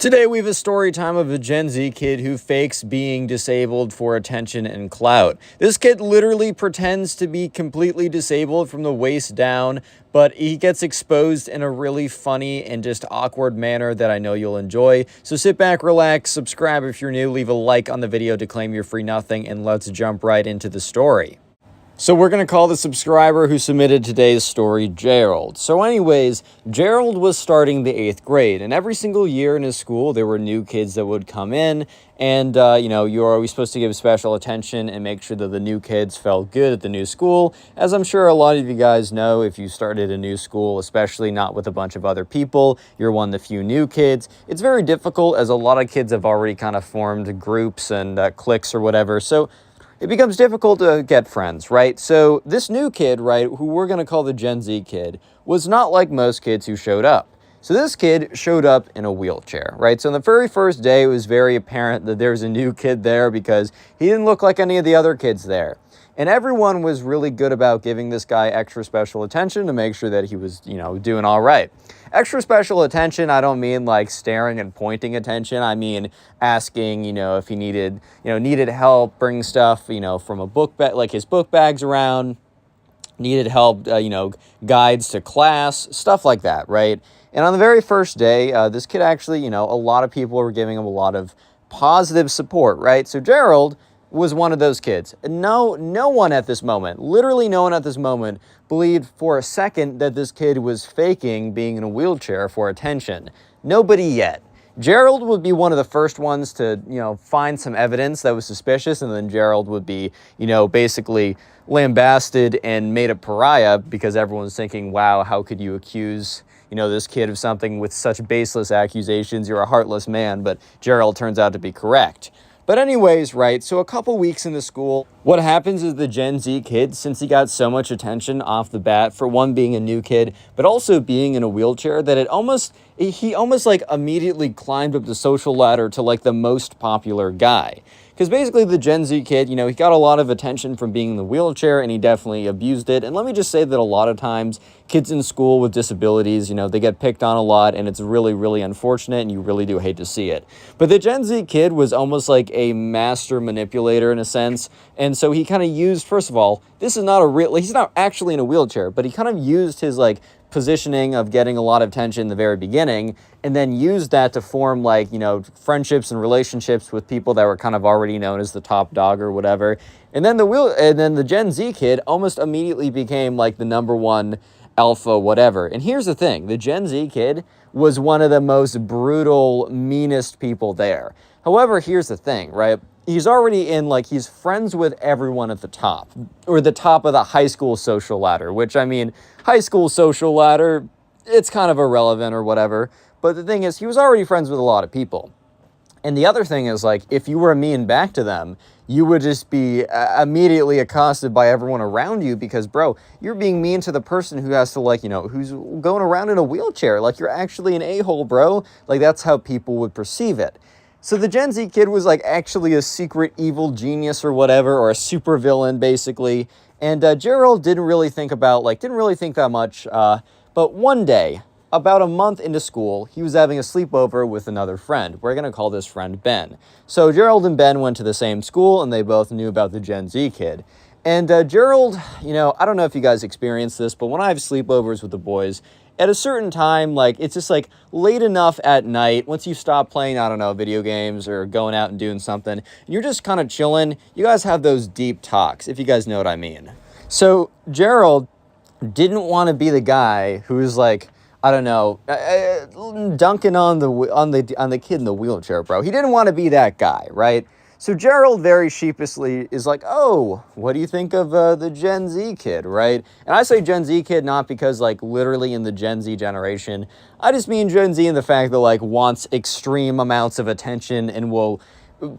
Today we have a story time of a Gen Z kid who fakes being disabled for attention and clout. This kid literally pretends to be completely disabled from the waist down, but he gets exposed in a really funny and just awkward manner that I know you'll enjoy. So sit back, relax, subscribe if you're new, leave a like on the video to claim your free nothing, and let's jump right into the story. So we're going to call the subscriber who submitted today's story Gerald. So anyways, Gerald was starting the 8th grade, and every single year in his school, there were new kids that would come in, and, you're always supposed to give special attention and make sure that the new kids felt good at the new school. As I'm sure a lot of you guys know, if you started a new school, especially not with a bunch of other people, you're one of the few new kids. It's very difficult as a lot of kids have already kind of formed groups and cliques or whatever, so it becomes difficult to get friends, right? So this new kid, right, who we're going to call the Gen Z kid, was not like most kids who showed up. So this kid showed up in a wheelchair, right? So on the very first day, it was very apparent that there's a new kid there because he didn't look like any of the other kids there. And everyone was really good about giving this guy extra special attention to make sure that he was, doing all right. Extra special attention, I don't mean like staring and pointing attention. I mean asking, if he needed help, bring stuff, from a book bag, like his book bags around, needed help, guides to class, stuff like that, right? And on the very first day, this kid actually, a lot of people were giving him a lot of positive support, right? So Gerald was one of those kids. No one at this moment, literally no one at this moment, believed for a second that this kid was faking being in a wheelchair for attention. Nobody yet. Gerald would be one of the first ones to, find some evidence that was suspicious, and then Gerald would be, basically lambasted and made a pariah because everyone's thinking, wow, how could you accuse, this kid of something with such baseless accusations? You're a heartless man, but Gerald turns out to be correct. But anyways, right, so a couple weeks in the school, what happens is the Gen Z kid, since he got so much attention off the bat, for one, being a new kid, but also being in a wheelchair, that he almost like immediately climbed up the social ladder to like the most popular guy. Because basically the Gen Z kid, he got a lot of attention from being in the wheelchair, and he definitely abused it. And let me just say that a lot of times kids in school with disabilities, they get picked on a lot, and it's really, really unfortunate, and you really do hate to see it. But the Gen Z kid was almost like a master manipulator in a sense. And so he kind of used, first of all, he's not actually in a wheelchair, but he kind of used his positioning of getting a lot of attention in the very beginning, and then used that to form friendships and relationships with people that were kind of already known as the top dog or whatever. And then the Gen Z kid almost immediately became like the number one alpha whatever. And here's the thing, the Gen Z kid was one of the most brutal, meanest people there. However, here's the thing, right? He's already he's friends with everyone at the top, or the top of the high school social ladder, which, I mean, high school social ladder, it's kind of irrelevant or whatever. But the thing is, he was already friends with a lot of people. And the other thing is, if you were mean back to them, you would just be immediately accosted by everyone around you because, bro, you're being mean to the person who has to, who's going around in a wheelchair. You're actually an a-hole, bro. That's how people would perceive it. So the Gen Z kid was actually a secret evil genius or whatever, or a super villain basically. And Gerald didn't really think that much. But one day, about a month into school, he was having a sleepover with another friend. We're going to call this friend Ben. So Gerald and Ben went to the same school, and they both knew about the Gen Z kid. And Gerald, I don't know if you guys experience this, but when I have sleepovers with the boys, at a certain time, it's just late enough at night, once you stop playing, I don't know, video games or going out and doing something, and you're just kind of chilling, you guys have those deep talks, if you guys know what I mean. So Gerald didn't want to be the guy who's I don't know, dunking on the kid in the wheelchair, bro. He didn't want to be that guy, right? So Gerald very sheepishly is oh, what do you think of the Gen Z kid, right? And I say Gen Z kid not because literally in the Gen Z generation. I just mean Gen Z in the fact that wants extreme amounts of attention and will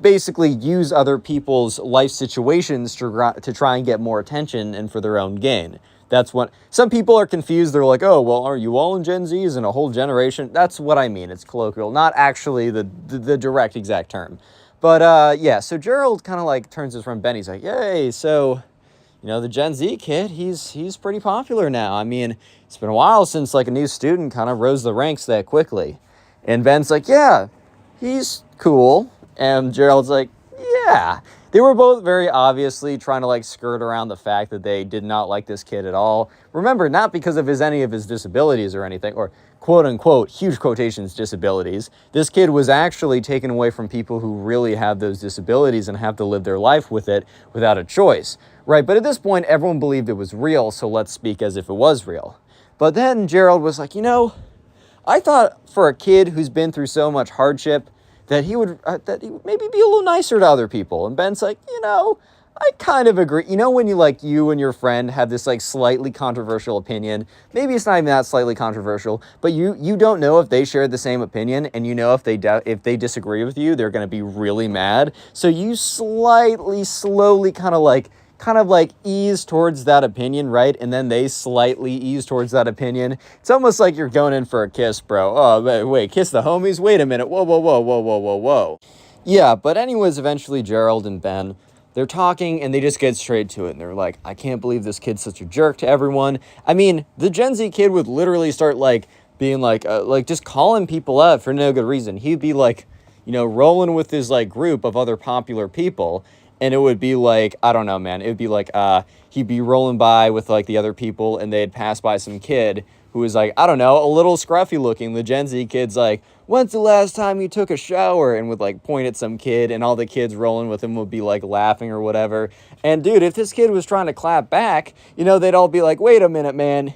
basically use other people's life situations to try and get more attention and for their own gain. That's what some people are confused. They're oh, well, are you all in Gen Zs and a whole generation? That's what I mean. It's colloquial, not actually the direct exact term. But yeah, so Gerald kind of turns to his friend Ben. He's yay, so, the Gen Z kid, he's pretty popular now. I mean, it's been a while since a new student kind of rose the ranks that quickly. And Ben's yeah, he's cool. And Gerald's like, yeah. They were both very obviously trying to like skirt around the fact that they did not like this kid at all. Remember, not because of any of his disabilities or anything, or quote unquote, huge quotations, disabilities. This kid was actually taken away from people who really have those disabilities and have to live their life with it without a choice, right? But at this point, everyone believed it was real, so let's speak as if it was real. But then Gerald was like, I thought for a kid who's been through so much hardship that he would maybe be a little nicer to other people. And Ben's like, I kind of agree. When you and your friend have this like slightly controversial opinion, maybe it's not even that slightly controversial, but you don't know if they share the same opinion, and if they disagree with you, they're going to be really mad. So you slowly kind of like ease towards that opinion, right? And then they slightly ease towards that opinion. It's almost like you're going in for a kiss, bro. Oh, wait, kiss the homies? Wait a minute. Whoa, whoa, whoa, whoa, whoa, whoa, whoa. Yeah, but anyways, eventually Gerald and Ben, they're talking and they just get straight to it. And they're like, I can't believe this kid's such a jerk to everyone. I mean, the Gen Z kid would literally start like being like just calling people out for no good reason. He'd be like, rolling with his like group of other popular people. And it would be like, I don't know, man. It would be like, he'd be rolling by with like the other people and they'd pass by some kid who was like, I don't know, a little scruffy looking. The Gen Z kid's like, when's the last time you took a shower? And would like point at some kid, and all the kids rolling with him would be like laughing or whatever. And dude, if this kid was trying to clap back, they'd all be like, wait a minute, man.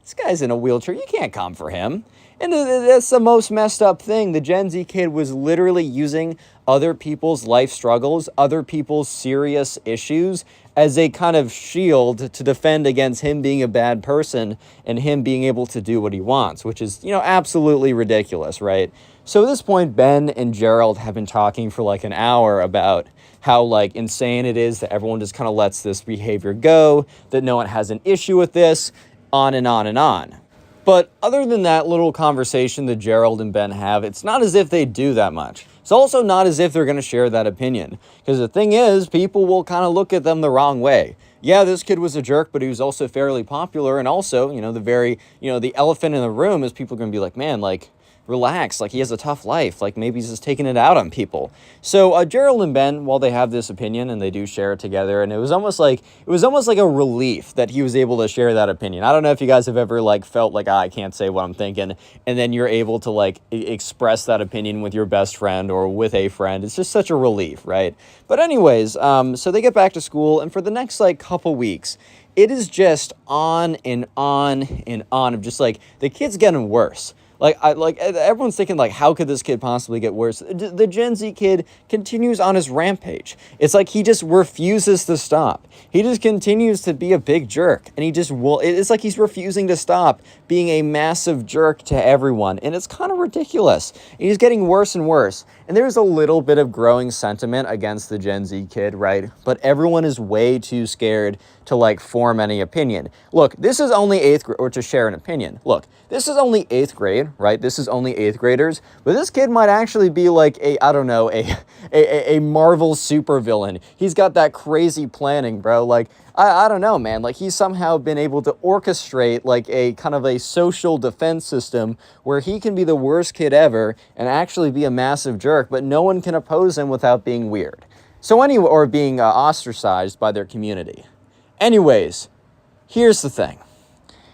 This guy's in a wheelchair. You can't come for him. And that's the most messed up thing. The Gen Z kid was literally using other people's life struggles, other people's serious issues as a kind of shield to defend against him being a bad person and him being able to do what he wants, which is, absolutely ridiculous, right? So at this point, Ben and Gerald have been talking for like an hour about how like insane it is that everyone just kind of lets this behavior go, that no one has an issue with this, on and on and on. But other than that little conversation that Gerald and Ben have, it's not as if they do that much. It's also not as if they're going to share that opinion. Because the thing is, people will kind of look at them the wrong way. Yeah, this kid was a jerk, but he was also fairly popular. And also, the elephant in the room is people are going to be like, man, like, relax, like he has a tough life, like maybe he's just taking it out on people. So Gerald and Ben, while they have this opinion and they do share it together, and it was almost like a relief that he was able to share that opinion. I don't know if you guys have ever like felt like, I can't say what I'm thinking, and then you're able to like express that opinion with your best friend or with a friend. It's just such a relief, right? But anyways, so they get back to school, and for the next like couple weeks, it is just on and on and on of just like the kid's getting worse. Everyone's thinking, like, how could this kid possibly get worse? The Gen Z kid continues on his rampage. It's like he just refuses to stop. He just continues to be a big jerk. And he just will. It's like he's refusing to stop being a massive jerk to everyone. And it's kind of ridiculous. And he's getting worse and worse. And there's a little bit of growing sentiment against the Gen Z kid, right? But everyone is way too scared to, like, form any opinion. Look, this is only 8th grade, or to share an opinion. Look, this is only 8th grade, right? This is only 8th graders, but this kid might actually be like a Marvel supervillain. He's got that crazy planning, bro. Like, I don't know, man. Like, he's somehow been able to orchestrate like a kind of a social defense system where he can be the worst kid ever and actually be a massive jerk, but no one can oppose him without being weird. So anyway, or being ostracized by their community. Anyways, here's the thing.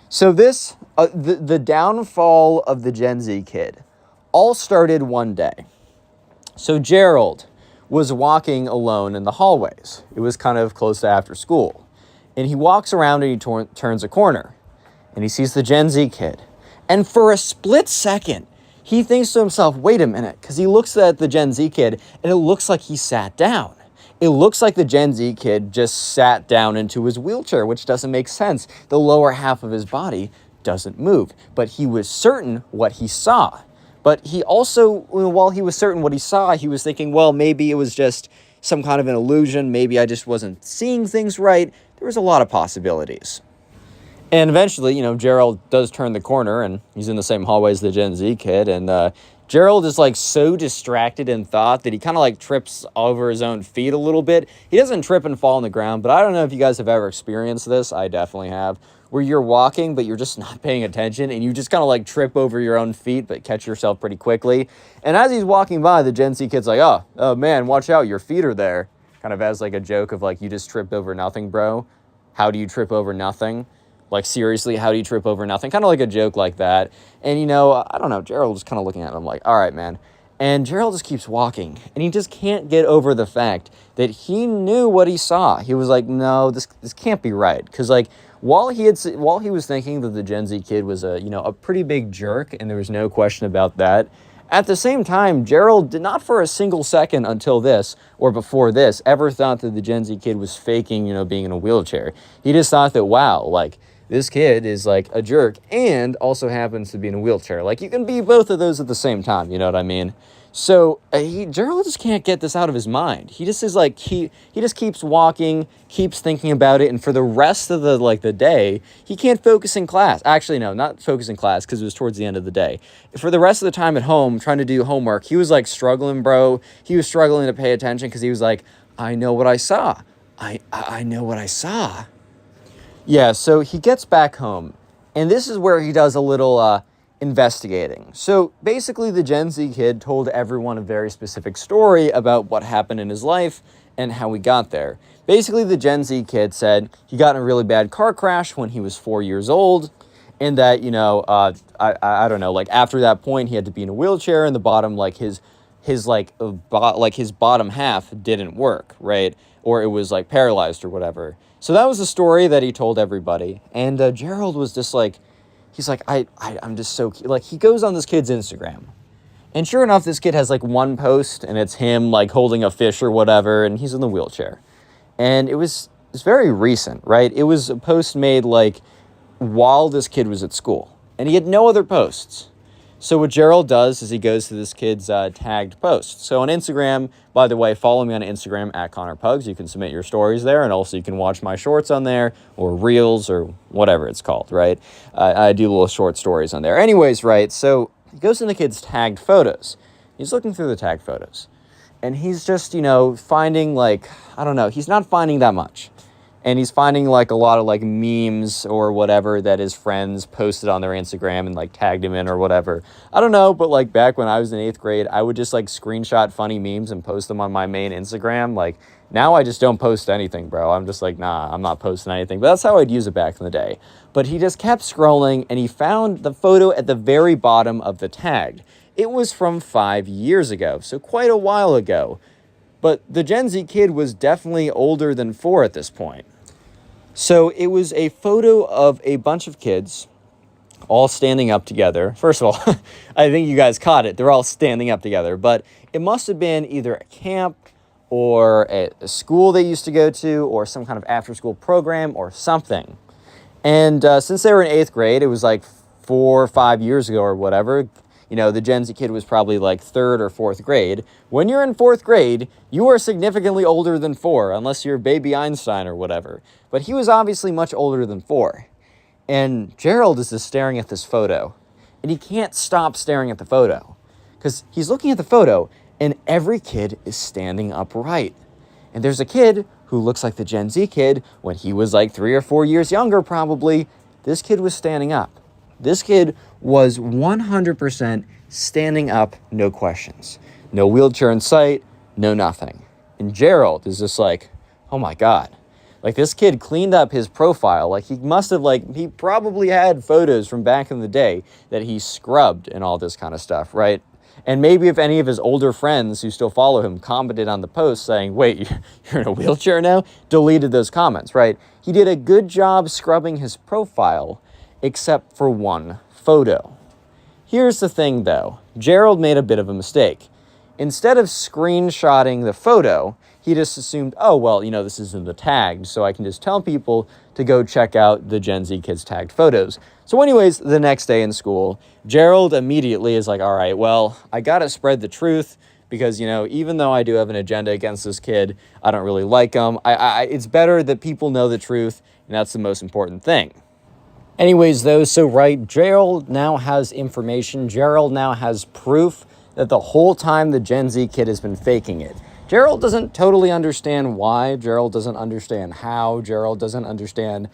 So this, the downfall of the Gen Z kid all started one day. So Gerald was walking alone in the hallways. It was kind of close to after school. And he walks around and he turns a corner. And he sees the Gen Z kid. And for a split second, he thinks to himself, wait a minute, because he looks at the Gen Z kid and it looks like he sat down. It looks like the Gen Z kid just sat down into his wheelchair, which doesn't make sense. The lower half of his body doesn't move. But he was certain what he saw. But he also, while he was certain what he saw, he was thinking, well, maybe it was just some kind of an illusion. Maybe I just wasn't seeing things right. There was a lot of possibilities. And eventually, Gerald does turn the corner, and he's in the same hallway as the Gen Z kid, and Gerald is like so distracted in thought that he kind of like trips over his own feet a little bit. He doesn't trip and fall on the ground, but I don't know if you guys have ever experienced this. I definitely have. where you're walking, but you're just not paying attention, and you just kind of like trip over your own feet, but catch yourself pretty quickly. And as he's walking by, the Gen Z kid's like, oh man, watch out, your feet are there. Kind of as like a joke of like, you just tripped over nothing, bro. How do you trip over nothing? Like, seriously, how do you trip over nothing? Kind of like a joke like that. And, you know, I don't know, Gerald is kind of looking at him like, all right, man. And Gerald just keeps walking, and he just can't get over the fact that he knew what he saw. He was like, no, this can't be right. Because, like, while he was thinking that the Gen Z kid was a pretty big jerk, and there was no question about that, at the same time, Gerald did not for a single second until this, or before this, ever thought that the Gen Z kid was faking, being in a wheelchair. He just thought that, wow, like, this kid is like a jerk and also happens to be in a wheelchair. Like, you can be both of those at the same time, you know what I mean? So Gerald just can't get this out of his mind. He just is like, he just keeps walking, keeps thinking about it, and for the rest of the day, he can't focus in class. Actually, no, not focus in class, because it was towards the end of the day. For the rest of the time at home, trying to do homework, he was like struggling, bro. He was struggling to pay attention because he was like, I know what I saw. I know what I saw. Yeah, so he gets back home, and this is where he does a little investigating. So basically, the Gen Z kid told everyone a very specific story about what happened in his life and how he got there. Basically, the Gen Z kid said he got in a really bad car crash when he was 4 years old, and that, I don't know, like, after that point, he had to be in a wheelchair, and the bottom, like, his bottom half didn't work, right? Or it was, like, paralyzed or whatever. So that was the story that he told everybody. And Gerald was just like, he's like, I'm just so, like, he goes on this kid's Instagram. And sure enough, this kid has, like, one post, and it's him, like, holding a fish or whatever, and he's in the wheelchair. And it's very recent, right? It was a post made, like, while this kid was at school. And he had no other posts. So what Gerald does is he goes to this kid's tagged post. So on Instagram, by the way, follow me on Instagram at ConnorPugs. You can submit your stories there, and also you can watch my shorts on there, or reels, or whatever it's called, right? I do little short stories on there. Anyways, right, so he goes to the kid's tagged photos. He's looking through the tagged photos. And he's just, finding, like, I don't know, he's not finding that much. And he's finding, like, a lot of, like, memes or whatever that his friends posted on their Instagram and, like, tagged him in or whatever. I don't know, but, like, back when I was in 8th grade, I would just, like, screenshot funny memes and post them on my main Instagram. Like, now I just don't post anything, bro. I'm just like, nah, I'm not posting anything. But that's how I'd use it back in the day. But he just kept scrolling, and he found the photo at the very bottom of the tagged. It was from 5 years ago, so quite a while ago. But the Gen Z kid was definitely older than 4 at this point. So it was a photo of a bunch of kids all standing up together. First of all, I think you guys caught it. They're all standing up together. But it must have been either a camp or a school they used to go to or some kind of after-school program or something. And since they were in 8th grade, it was like 4 or 5 years ago or whatever. The Gen Z kid was probably like 3rd or 4th grade. When you're in 4th grade, you are significantly older than 4, unless you're baby Einstein or whatever. But he was obviously much older than 4. And Gerald is just staring at this photo. And he can't stop staring at the photo. Because he's looking at the photo, and every kid is standing upright. And there's a kid who looks like the Gen Z kid when he was like 3 or 4 years younger, probably. This kid was standing up. This kid was 100% standing up, no questions. No wheelchair in sight, no nothing. And Gerald is just like, oh my God. Like, this kid cleaned up his profile. Like, he must have, he probably had photos from back in the day that he scrubbed and all this kind of stuff, right? And maybe if any of his older friends who still follow him commented on the post saying, wait, you're in a wheelchair now? Deleted those comments, right? He did a good job scrubbing his profile, except for one photo. Here's the thing, though. Gerald made a bit of a mistake. Instead of screenshotting the photo, he just assumed, oh, well, this isn't the tagged, so I can just tell people to go check out the Gen Z kids' tagged photos. So anyways, the next day in school, Gerald immediately is like, all right, well, I gotta spread the truth because, even though I do have an agenda against this kid, I don't really like him. It's better that people know the truth, and that's the most important thing. Anyways, though, so right, Gerald now has information. Gerald now has proof that the whole time the Gen Z kid has been faking it. Gerald doesn't totally understand why. Gerald doesn't understand how. Gerald doesn't understand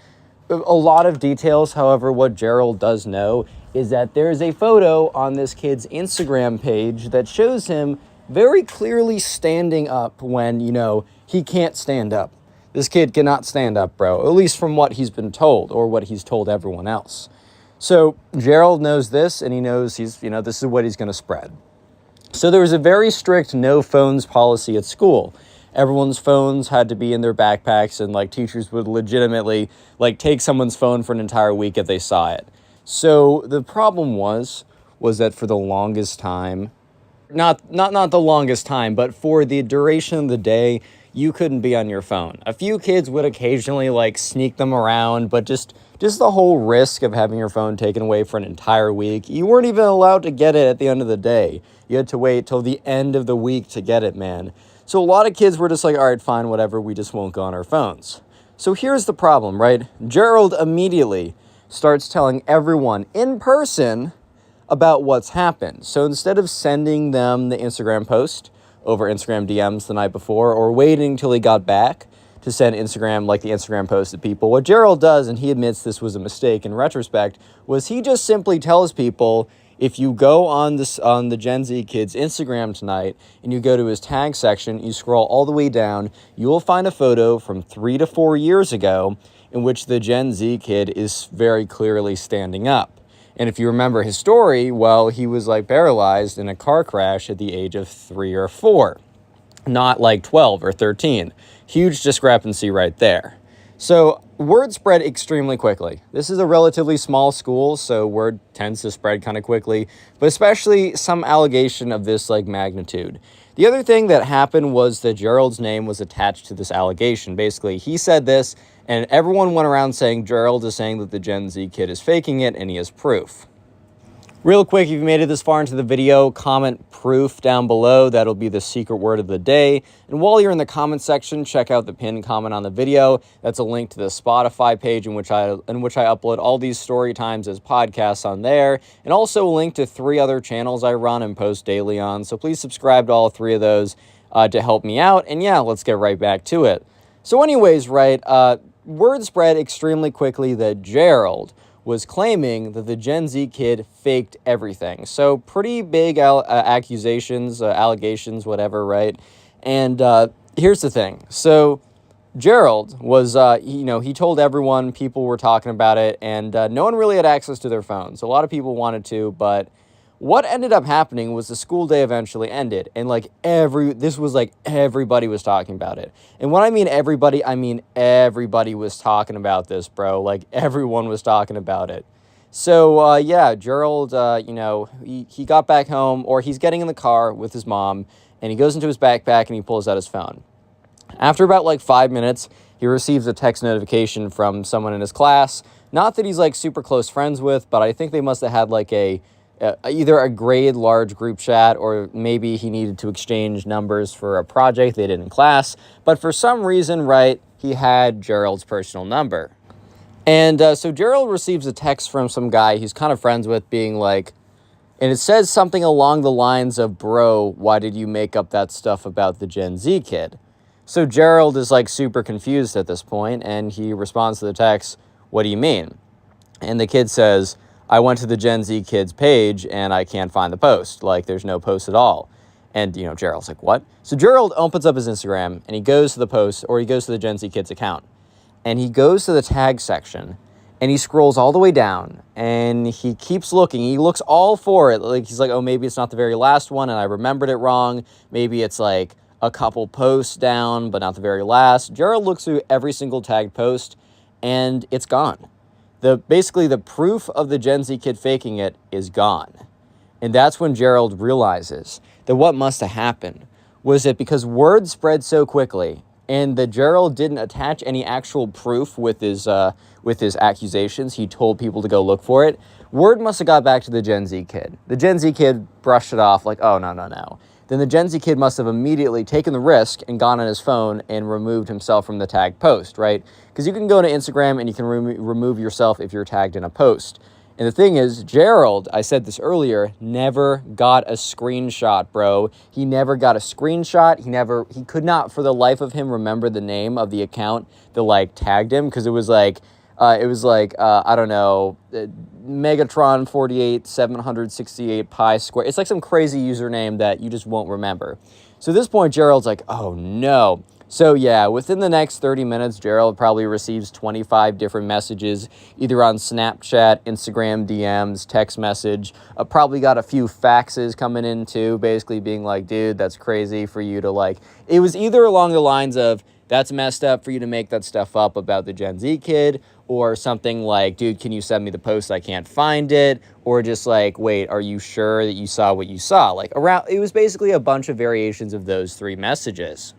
a lot of details. However, what Gerald does know is that there is a photo on this kid's Instagram page that shows him very clearly standing up when, you know, he can't stand up. This kid cannot stand up, bro, at least from what he's been told or what he's told everyone else. So Gerald knows this, and he knows this is what he's going to spread. So there was a very strict no phones policy at school. Everyone's phones had to be in their backpacks, and like teachers would legitimately like take someone's phone for an entire week if they saw it. So the problem was that for the longest time, not the longest time, but for the duration of the day, you couldn't be on your phone. A few kids would occasionally like sneak them around, but just the whole risk of having your phone taken away for an entire week, you weren't even allowed to get it at the end of the day. You had to wait till the end of the week to get it, man. So a lot of kids were just like, all right, fine, whatever, we just won't go on our phones. So here's the problem, right? Gerald immediately starts telling everyone in person about what's happened. So instead of sending them the Instagram post over Instagram DMs the night before or waiting till he got back to send Instagram, like the Instagram post to people, what Gerald does, and he admits this was a mistake in retrospect, was he just simply tells people, if you go on the Gen Z kid's Instagram tonight and you go to his tag section, you scroll all the way down, you will find a photo from 3 to 4 years ago in which the Gen Z kid is very clearly standing up. And if you remember his story, well, he was like paralyzed in a car crash at the age of 3 or 4, not like 12 or 13. Huge discrepancy right there. So word spread extremely quickly. This is a relatively small school, so word tends to spread kind of quickly, but especially some allegation of this like magnitude. The other thing that happened was that Gerald's name was attached to this allegation. Basically, he said this, and everyone went around saying Gerald is saying that the Gen Z kid is faking it, and he has proof. Real quick, if you made it this far into the video, comment proof down below. That'll be the secret word of the day. And while you're in the comment section, check out the pinned comment on the video. That's a link to the Spotify page in which I upload all these story times as podcasts on there, and also a link to 3 other channels I run and post daily on. So please subscribe to all 3 of those to help me out. And yeah, let's get right back to it. So anyways, right, word spread extremely quickly that Gerald was claiming that the Gen Z kid faked everything. So pretty big accusations, allegations, whatever, right? And here's the thing. So Gerald was, he told everyone, people were talking about it, and no one really had access to their phones. A lot of people wanted to, but what ended up happening was the school day eventually ended, and everybody was talking about it. And when I mean everybody was talking about this, bro. Like, everyone was talking about it. So, Gerald, he got back home, or he's getting in the car with his mom, and he goes into his backpack and he pulls out his phone. After about 5 minutes, he receives a text notification from someone in his class. Not that he's super close friends with, but I think they must have had either a grade large group chat, or maybe he needed to exchange numbers for a project they did in class. But for some reason, right, he had Gerald's personal number. And so Gerald receives a text from some guy he's kind of friends with being like, and it says something along the lines of, bro, why did you make up that stuff about the Gen Z kid? So Gerald is super confused at this point, and he responds to the text, what do you mean? And the kid says, I went to the Gen Z kid's page and I can't find the post. There's no post at all. And, Gerald's like, what? So Gerald opens up his Instagram and he goes to the post, or he goes to the Gen Z kid's account. And he goes to the tag section and he scrolls all the way down and he keeps looking. He looks all for it. He's like, oh, maybe it's not the very last one and I remembered it wrong. Maybe it's a couple posts down, but not the very last. Gerald looks through every single tagged post and it's gone. Basically, the proof of the Gen Z kid faking it is gone. And that's when Gerald realizes that what must have happened was that because word spread so quickly and that Gerald didn't attach any actual proof with his accusations, he told people to go look for it, word must have got back to the Gen Z kid. The Gen Z kid brushed it off oh, no. Then the Gen Z kid must have immediately taken the risk and gone on his phone and removed himself from the tagged post, right? Because you can go to Instagram and you can remove yourself if you're tagged in a post. And the thing is, Gerald, I said this earlier, never got a screenshot, bro. He never got a screenshot. He could not for the life of him remember the name of the account that tagged him, because it was It was like, I don't know, Megatron 48768 pi square. It's like some crazy username that you just won't remember. So at this point, Gerald's like, oh no. So yeah, within the next 30 minutes, Gerald probably receives 25 different messages, either on Snapchat, Instagram DMs, text message. Probably got a few faxes coming in too, basically being like, dude, that's crazy for you to like. It was either along the lines of, that's messed up for you to make that stuff up about the Gen Z kid, or something like, dude, can you send me the post? I can't find it. Or just like, wait, are you sure that you saw what you saw? Like around, it was basically a bunch of variations of those three messages.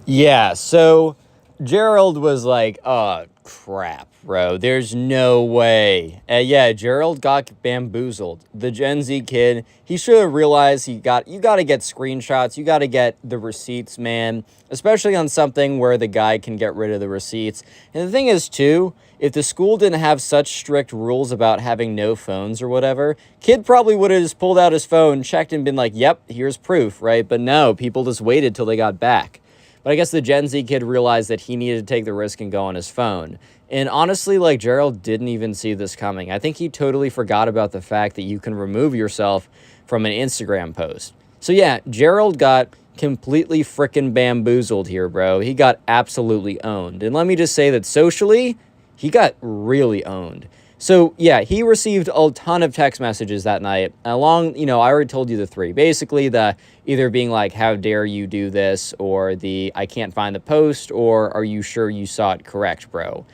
Yeah, so Gerald was like, oh, crap, bro. There's no way. Yeah, Gerald got bamboozled. The Gen Z kid, he should have realized you got to get screenshots. You got to get the receipts, man, especially on something where the guy can get rid of the receipts. And the thing is, too, if the school didn't have such strict rules about having no phones or whatever, kid probably would have just pulled out his phone, checked, and been like, yep, here's proof, right? But no, people just waited till they got back. But I guess the Gen Z kid realized that he needed to take the risk and go on his phone. And honestly, like, Gerald didn't even see this coming. I think he totally forgot about the fact that you can remove yourself from an Instagram post. So yeah, Gerald got completely frickin' bamboozled here, bro. He got absolutely owned. And let me just say that socially, he got really owned. So yeah, he received a ton of text messages that night. Along, I already told you the three. Basically, the either being like, how dare you do this, or the I can't find the post, or are you sure you saw it correct, bro?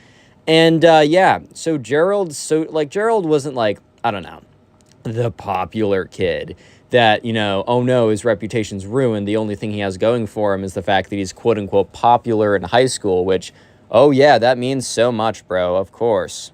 And yeah, so Gerald wasn't like, I don't know, the popular kid that, oh no, his reputation's ruined. The only thing he has going for him is the fact that he's quote unquote popular in high school, which, oh yeah, that means so much, bro, of course.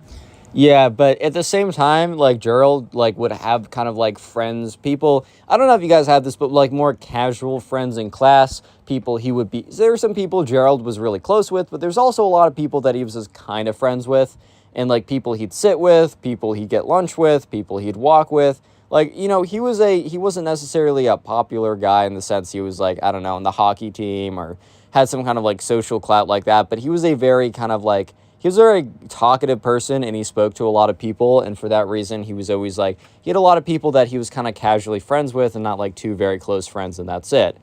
Yeah, but at the same time, like, Gerald, like, would have kind of, like, friends, people, I don't know if you guys have this, but, like, more casual friends in class, people he would be, there were some people Gerald was really close with, but there's also a lot of people that he was just kind of friends with, and, like, people he'd sit with, people he'd get lunch with, people he'd walk with, like, he wasn't necessarily a popular guy in the sense he was, like, I don't know, on the hockey team, or had some kind of, like, social clout like that, but he was a very kind of, like, he was a very talkative person, and he spoke to a lot of people, and for that reason, he was always like, he had a lot of people that he was kind of casually friends with, and not like two very close friends, and that's it.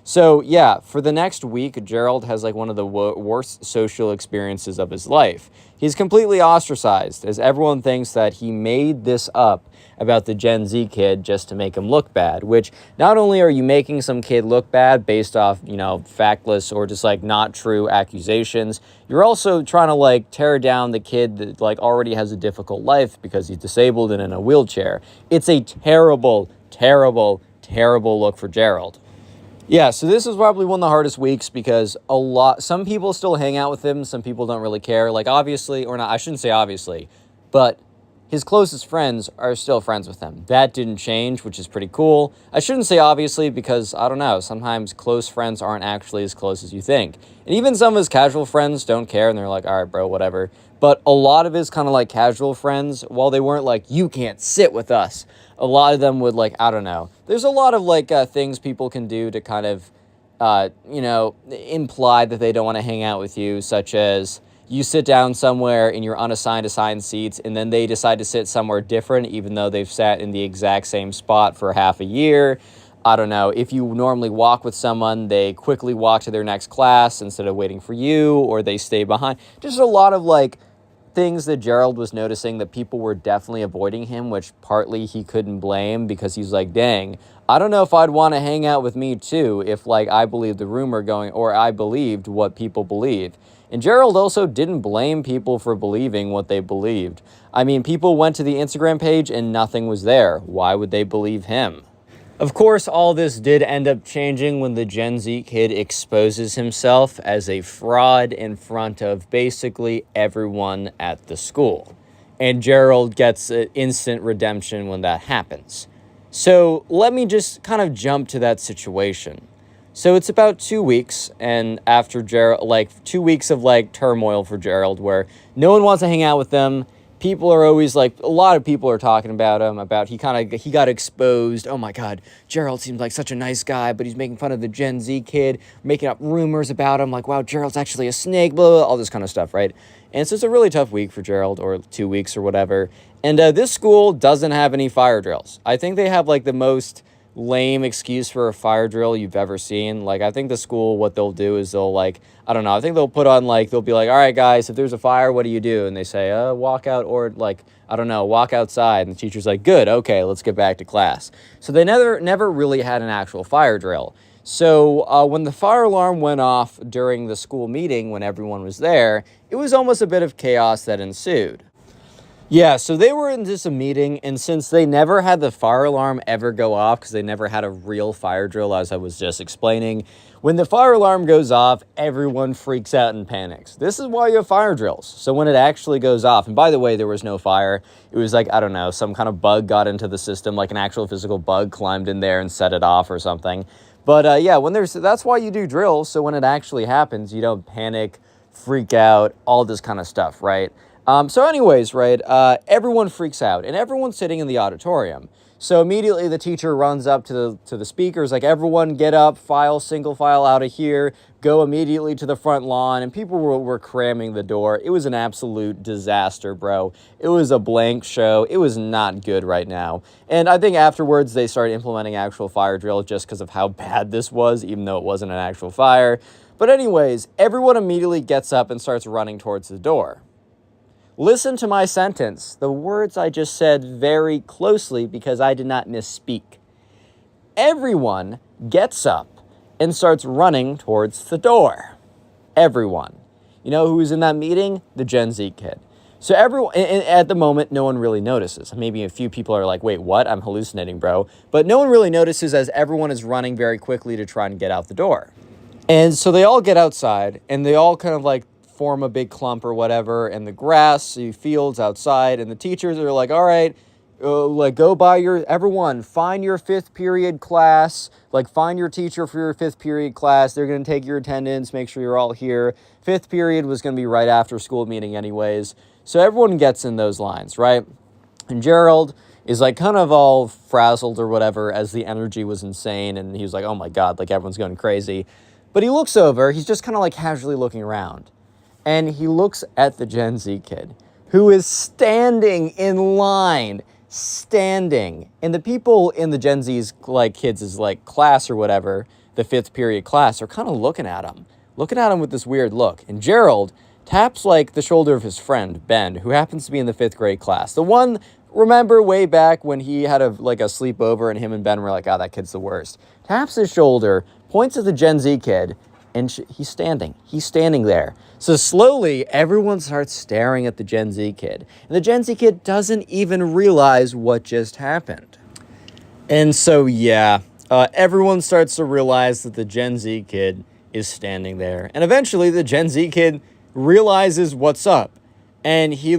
So yeah, for the next week, Gerald has like one of the worst social experiences of his life. He's completely ostracized, as everyone thinks that he made this up about the Gen Z kid just to make him look bad, which not only are you making some kid look bad based off, factless or just like not true accusations, you're also trying to like tear down the kid that like already has a difficult life because he's disabled and in a wheelchair. It's a terrible, terrible, terrible look for Gerald. Yeah, so this is probably one of the hardest weeks because some people still hang out with him, some people don't really care. Like, obviously, or not, I shouldn't say obviously, but his closest friends are still friends with him. That didn't change, which is pretty cool. I shouldn't say obviously because, I don't know, sometimes close friends aren't actually as close as you think. And even some of his casual friends don't care, and they're like, all right, bro, whatever. But a lot of his kind of like casual friends, while they weren't like, you can't sit with us, a lot of them would like, I don't know. There's a lot of like things people can do to kind of, imply that they don't want to hang out with you, such as you sit down somewhere and you're unassigned assigned seats, and then they decide to sit somewhere different, even though they've sat in the exact same spot for half a year. I don't know, if you normally walk with someone, they quickly walk to their next class instead of waiting for you, or they stay behind. Just a lot of like things that Gerald was noticing that people were definitely avoiding him, which partly he couldn't blame because he's like, dang, I don't know if I'd want to hang out with me too if like I believed the rumor going, or I believed what people believe. And Gerald also didn't blame people for believing what they believed. I mean, people went to the Instagram page and nothing was there. Why would they believe him? Of course, all this did end up changing when the Gen Z kid exposes himself as a fraud in front of basically everyone at the school. And Gerald gets an instant redemption when that happens. So let me just kind of jump to that situation. So it's about 2 weeks, and after Gerald, like 2 weeks of like turmoil for Gerald, where no one wants to hang out with him. people are always like, a lot of people are talking about him, about he got exposed. Oh my God, Gerald seems like such a nice guy, but he's making fun of the Gen Z kid, making up rumors about him, like, wow, Gerald's actually a snake, blah, blah, all this kind of stuff, right? And so it's a really tough week for Gerald, or 2 weeks or whatever. And this school doesn't have any fire drills. I think they have like the most lame excuse for a fire drill you've ever seen. Like, I think the school, what they'll do is they'll like, I don't know, I think they'll put on like, they'll be like, all right guys, if there's a fire, what do you do? And they say, walk out, or like, I don't know, walk outside. And the teacher's like, good, okay, let's get back to class. So they never really had an actual fire drill. So when the fire alarm went off during the school meeting, when everyone was there, it was almost a bit of chaos that ensued. Yeah, so they were in just a meeting, and since they never had the fire alarm ever go off, because they never had a real fire drill, as I was just explaining, when the fire alarm goes off, everyone freaks out and panics. This is why you have fire drills. So when it actually goes off, and by the way, there was no fire. It was like, I don't know, some kind of bug got into the system, like an actual physical bug climbed in there and set it off or something. But yeah, that's why you do drills, so when it actually happens, you don't panic, freak out, all this kind of stuff, right? So anyways, right, everyone freaks out, and everyone's sitting in the auditorium. So immediately the teacher runs up to the speakers, like, everyone get up, single file out of here, go immediately to the front lawn, and people were cramming the door. It was an absolute disaster, bro. It was a blank show. It was not good right now. And I think afterwards they started implementing actual fire drill just because of how bad this was, even though it wasn't an actual fire. But anyways, everyone immediately gets up and starts running towards the door. Listen to my sentence, the words I just said very closely because I did not misspeak. Everyone gets up and starts running towards the door. Everyone. You know who was in that meeting? The Gen Z kid. So everyone, at the moment, no one really notices. Maybe a few people are like, wait, what? I'm hallucinating, bro. But no one really notices as everyone is running very quickly to try and get out the door. And so they all get outside, and they all kind of like form a big clump or whatever in the grass, fields outside, and the teachers are like, all right, like, go by everyone, find your 5th period class, like, find your teacher for your 5th period class. They're going to take your attendance, make sure you're all here. 5th period was going to be right after school meeting anyways. So everyone gets in those lines, right? And Gerald is like kind of all frazzled or whatever as the energy was insane, and he was like, oh my God, like, everyone's going crazy. But he looks over, he's just kind of like casually looking around. And he looks at the Gen Z kid, who is standing in line, standing. And the people in the Gen Z's, like, kids' like class or whatever, the 5th period class, are kind of looking at him with this weird look. And Gerald taps like the shoulder of his friend, Ben, who happens to be in the 5th grade class. The one, remember way back when he had a sleepover and him and Ben were like, oh, that kid's the worst. Taps his shoulder, points at the Gen Z kid, and he's standing there. So slowly, everyone starts staring at the Gen Z kid. And the Gen Z kid doesn't even realize what just happened. And so, yeah, everyone starts to realize that the Gen Z kid is standing there. And eventually, the Gen Z kid realizes what's up. And he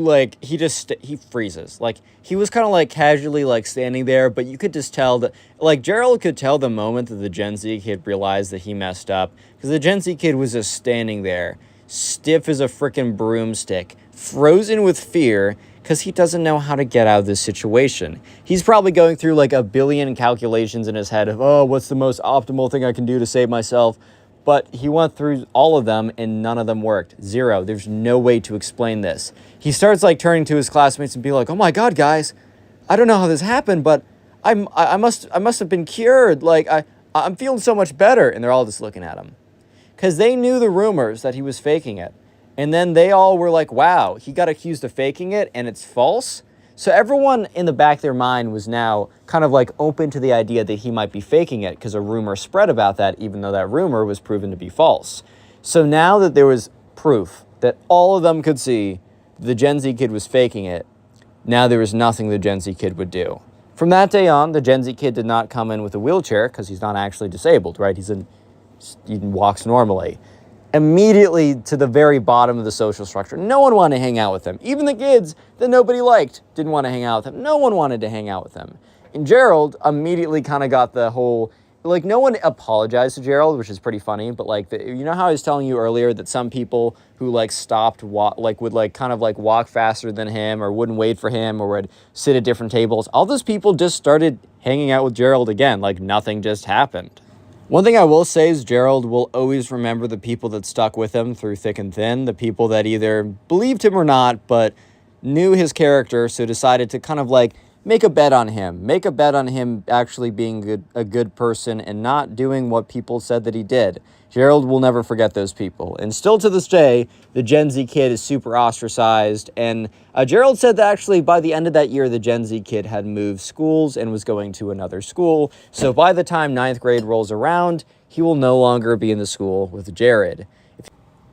freezes. Like, he was kind of like casually like standing there, but you could just tell that, like, Gerald could tell the moment that the Gen Z kid realized that he messed up, because the Gen Z kid was just standing there, stiff as a freaking broomstick, frozen with fear, because he doesn't know how to get out of this situation. He's probably going through like a billion calculations in his head of, oh, what's the most optimal thing I can do to save myself? But he went through all of them and none of them worked. Zero. There's no way to explain this. He starts like turning to his classmates and be like, oh my God, guys, I don't know how this happened, but I must have been cured. Like, I'm feeling so much better. And they're all just looking at him, because they knew the rumors that he was faking it. And then they all were like, wow, he got accused of faking it and it's false. So everyone in the back of their mind was now kind of like open to the idea that he might be faking it, because a rumor spread about that, even though that rumor was proven to be false. So now that there was proof that all of them could see the Gen Z kid was faking it, now there was nothing the Gen Z kid would do. From that day on, the Gen Z kid did not come in with a wheelchair, because he's not actually disabled, right? He walks normally. Immediately to the very bottom of the social structure. No one wanted to hang out with him. Even the kids that nobody liked didn't want to hang out with him. No one wanted to hang out with him. And Gerald immediately kind of got the whole like, no one apologized to Gerald, which is pretty funny, but, like, you know how I was telling you earlier that some people who, like, would, like, kind of, like, walk faster than him or wouldn't wait for him or would sit at different tables? All those people just started hanging out with Gerald again, like nothing just happened. One thing I will say is Gerald will always remember the people that stuck with him through thick and thin, the people that either believed him or not, but knew his character, so decided to kind of, like, make a bet on him actually being a good person and not doing what people said that he did. Gerald will never forget those people. And still to this day, the Gen Z kid is super ostracized. And Gerald said that actually by the end of that year, the Gen Z kid had moved schools and was going to another school. So by the time 9th grade rolls around, he will no longer be in the school with Jared.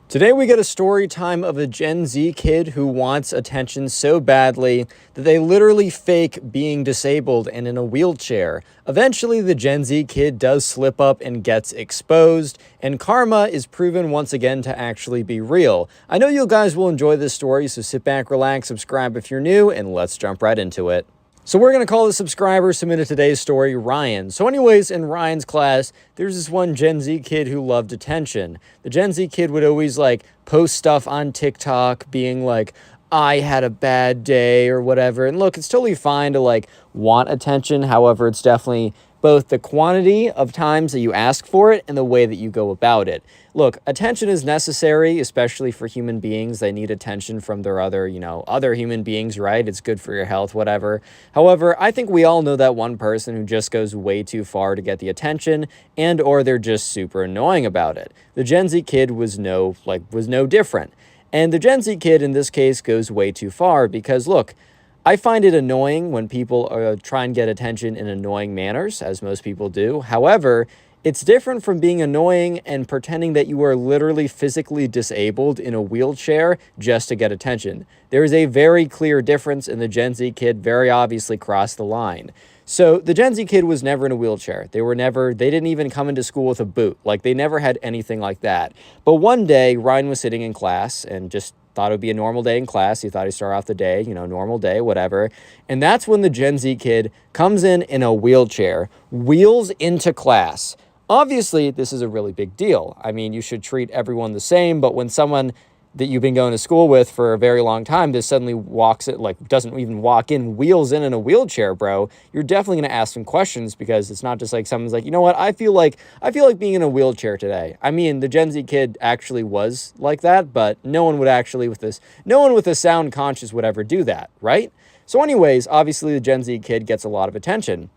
Today we get a story time of a Gen Z kid who wants attention so badly that they literally fake being disabled and in a wheelchair. Eventually the Gen Z kid does slip up and gets exposed, and karma is proven once again to actually be real. I know you guys will enjoy this story, so sit back, relax, subscribe if you're new, and let's jump right into it. So we're going to call the subscriber submitted today's story Ryan. So anyways, in Ryan's class, there's this one Gen Z kid who loved attention. The Gen Z kid would always, like, post stuff on TikTok being like, I had a bad day or whatever. And look, it's totally fine to, like, want attention. However, it's definitely both the quantity of times that you ask for it and the way that you go about it. Look, attention is necessary, especially for human beings. They need attention from their other human beings, right? It's good for your health, whatever. However, I think we all know that one person who just goes way too far to get the attention, and or they're just super annoying about it. The Gen Z kid was no different. And the Gen Z kid in this case goes way too far because, look, I find it annoying when people try and get attention in annoying manners, as most people do. However, it's different from being annoying and pretending that you are literally physically disabled in a wheelchair just to get attention. There is a very clear difference, and the Gen Z kid very obviously crossed the line. So the Gen Z kid was never in a wheelchair. They didn't even come into school with a boot. Like, they never had anything like that. But one day, Ryan was sitting in class and just thought it would be a normal day in class. He thought he'd start off the day, normal day, whatever. And that's when the Gen Z kid comes in a wheelchair, wheels into class. Obviously, this is a really big deal. I mean, you should treat everyone the same, but when someone that you've been going to school with for a very long time just suddenly doesn't even walk in, wheels in a wheelchair, bro, you're definitely going to ask some questions, because it's not just like someone's like, you know what, I feel like being in a wheelchair today. I mean, the Gen Z kid actually was like that, but no one with a sound conscious would ever do that, right? So anyways, obviously the Gen Z kid gets a lot of attention,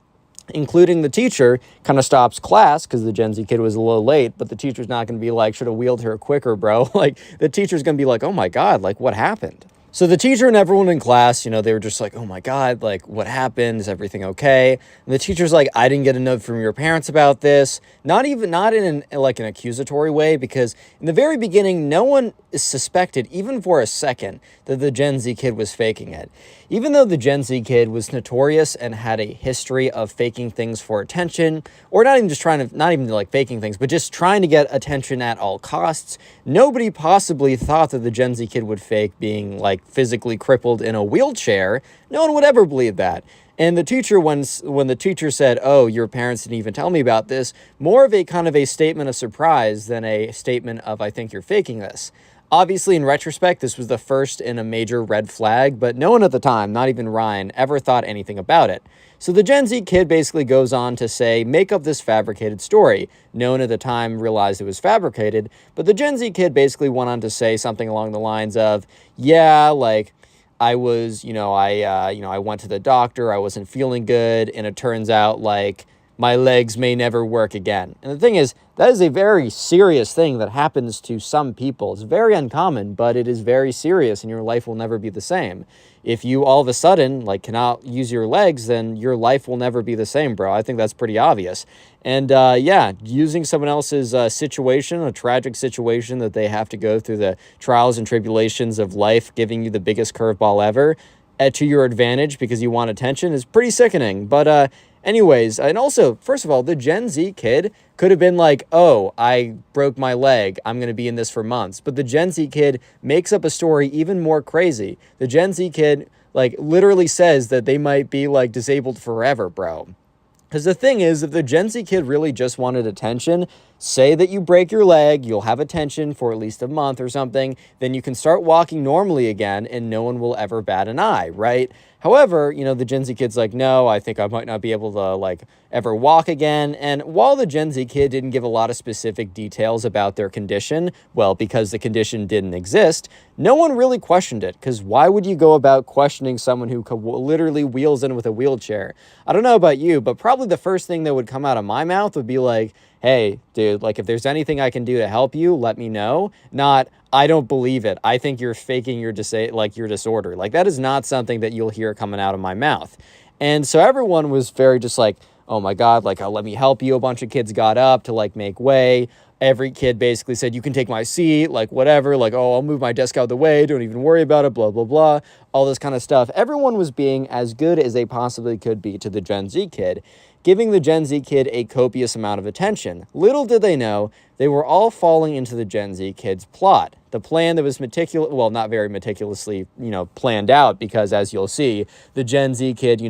including the teacher. Kind of stops class because the Gen Z kid was a little late, but the teacher's not going to be like, should have wheeled her quicker, bro. Like, the teacher's going to be like, oh my God, like, what happened? So the teacher and everyone in class, they were just like, oh my God, like, what happened? Is everything okay? And the teacher's like, I didn't get a note from your parents about this. Not in an accusatory way, because in the very beginning, no one suspected, even for a second, that the Gen Z kid was faking it. Even though the Gen Z kid was notorious and had a history of faking things for attention, or not even faking things, but just trying to get attention at all costs, nobody possibly thought that the Gen Z kid would fake being, like, physically crippled in a wheelchair. No one would ever believe that. And the teacher, when the teacher said, oh, your parents didn't even tell me about this, more of a kind of a statement of surprise than a statement of, I think you're faking this. Obviously, in retrospect, this was the first in a major red flag, but no one at the time, not even Ryan, ever thought anything about it. So the Gen Z kid basically goes on to say, make up this fabricated story. No one at the time realized it was fabricated, but the Gen Z kid basically went on to say something along the lines of, yeah, like, I was, I went to the doctor, I wasn't feeling good, and it turns out, like, my legs may never work again. And the thing is, that is a very serious thing that happens to some people. It's very uncommon, but it is very serious, and your life will never be the same. If you all of a sudden, like, cannot use your legs, then your life will never be the same, bro. I think that's pretty obvious. And yeah, using someone else's situation, a tragic situation that they have to go through the trials and tribulations of life, giving you the biggest curveball ever to your advantage because you want attention, is pretty sickening. But anyways, and also, first of all, the Gen Z kid could have been like, oh, I broke my leg, I'm going to be in this for months. But the Gen Z kid makes up a story even more crazy. The Gen Z kid, like, literally says that they might be, like, disabled forever, bro. Because the thing is, if the Gen Z kid really just wanted attention, say that you break your leg, you'll have attention for at least a month or something, then you can start walking normally again and no one will ever bat an eye, right? However, the Gen Z kid's like, no, I think I might not be able to, ever walk again. And while the Gen Z kid didn't give a lot of specific details about their condition, well, because the condition didn't exist, no one really questioned it. Because why would you go about questioning someone who literally wheels in with a wheelchair? I don't know about you, but probably the first thing that would come out of my mouth would be like, hey, dude, if there's anything I can do to help you, let me know. Not, I don't believe it. I think you're faking your disorder. That is not something that you'll hear coming out of my mouth. And so everyone was very just like, oh my God, oh, let me help you. A bunch of kids got up to make way. Every kid basically said, you can take my seat, whatever, oh, I'll move my desk out of the way. Don't even worry about it, blah, blah, blah, all this kind of stuff. Everyone was being as good as they possibly could be to the Gen Z kid, giving the Gen Z kid a copious amount of attention. Little did they know, they were all falling into the Gen Z kid's plot. The plan that was not very meticulously, planned out, because as you'll see, the Gen Z kid,